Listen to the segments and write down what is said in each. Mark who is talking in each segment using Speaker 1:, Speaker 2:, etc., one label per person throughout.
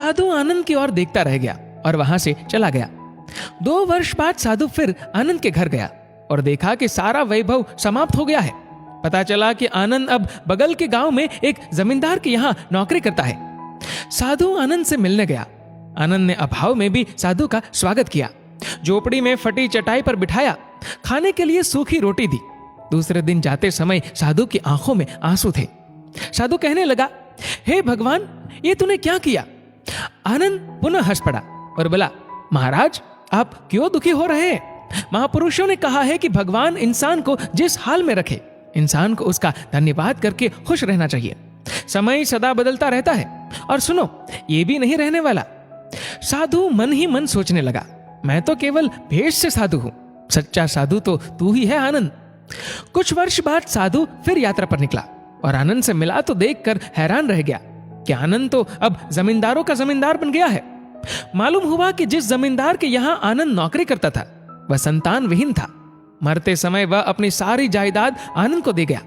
Speaker 1: साधु आनंद की ओर देखता रह गया और वहां से चला गया। 2 वर्ष बाद साधु फिर आनंद के घर गया और देखा कि सारा वैभव समाप्त हो गया है। पता चला कि आनंद अब बगल के गांव में एक जमींदार के यहाँ नौकरी करता है। साधु आनंद से मिलने गया। आनंद ने अभाव में भी साधु का स्वागत किया, झोपड़ी में फटी चटाई पर बिठाया, खाने के लिए सूखी रोटी दी। दूसरे दिन जाते समय साधु की आंखों में आंसू थे। साधु कहने लगा, हे भगवान, ये तूने क्या किया? आनंद पुनः हंस पड़ा और बोला, महाराज, आप क्यों दुखी हो रहे हैं? महापुरुषों ने कहा है कि भगवान इंसान को जिस हाल में रखे, इंसान को उसका धन्यवाद करके खुश रहना चाहिए। समय सदा बदलता रहता है और सुनो, ये भी नहीं रहने वाला। साधु मन ही मन सोचने लगा, मैं तो केवल भेष से साधु हूं, सच्चा साधु तो तू ही है आनंद। कुछ वर्ष बाद साधु फिर यात्रा पर निकला और आनंद से मिला तो देखकर हैरान रह गया कि आनंद तो अब जमींदारों का जमींदार बन गया है। मालूम हुआ कि जिस जमींदार के यहां आनंद नौकरी करता था वह संतान विहीन था। मरते समय वह अपनी सारी जायदाद आनंद को दे गया।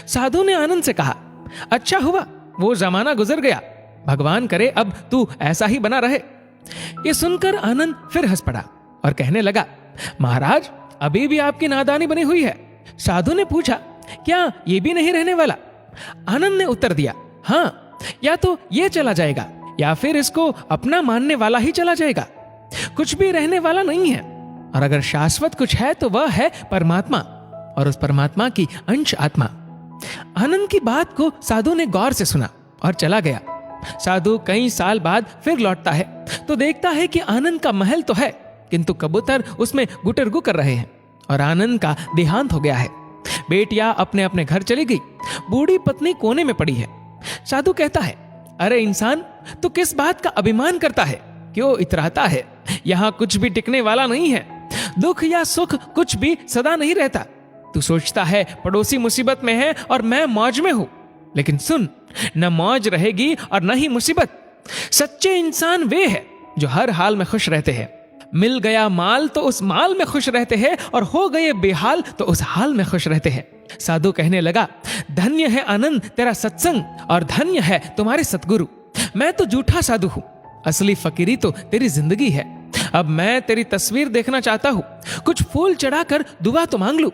Speaker 1: साधु ने आनंद से कहा, अच्छा हुआ वो जमाना गुजर गया, भगवान करे अब तू ऐसा ही बना रहे। ये सुनकर आनंद फिर हंस पड़ा और कहने लगा, महाराज, अभी भी आपकी नादानी बनी हुई है। साधु ने पूछा, क्या ये भी नहीं रहने वाला? आनंद ने उत्तर दिया, हाँ, या तो ये चला जाएगा या फिर इसको अपना मानने वाला ही चला जाएगा। कुछ भी रहने वाला नहीं है, और अगर शाश्वत कुछ है तो वह है परमात्मा, और उस परमात्मा की अंश आत्मा। आनंद की बात को साधु ने गौर से सुना और चला गया। साधु कई साल बाद फिर लौटता है तो देखता है कि आनंद का महल तो है, किंतु कबूतर उसमें गुटरगु कर रहे हैं और आनंद का देहांत हो गया है। बेटियां अपने अपने घर चली गई, बूढ़ी पत्नी कोने में पड़ी है। साधु कहता है, अरे इंसान, तू किस बात का अभिमान करता है? क्यों इतराता है? यहाँ कुछ भी टिकने वाला नहीं है। दुख या सुख कुछ भी सदा नहीं रहता। तू सोचता है पड़ोसी मुसीबत में है और मैं मौज में हूं, लेकिन सुन, न मौज रहेगी और न ही मुसीबत। सच्चे इंसान वे हैं जो हर हाल में खुश रहते हैं। मिल गया माल तो उस माल में खुश रहते हैं, और हो गए बेहाल तो उस हाल में खुश रहते हैं। साधु कहने लगा, धन्य है आनंद तेरा सत्संग, और धन्य है तुम्हारे सतगुरु। मैं तो झूठा साधु हूं, असली फकीरी तो तेरी जिंदगी है। अब मैं तेरी तस्वीर देखना चाहता हूं, कुछ फूल चढ़ाकर दुआ तो मांग लूं।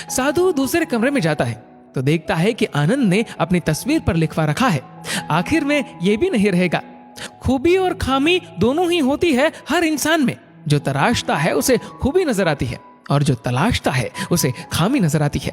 Speaker 1: साधु दूसरे कमरे में जाता है तो देखता है कि आनंद ने अपनी तस्वीर पर लिखवा रखा है, आखिर में यह भी नहीं रहेगा। खूबी और खामी दोनों ही होती है हर इंसान में। जो तराशता है उसे खूबी नजर आती है, और जो तलाशता है उसे खामी नजर आती है।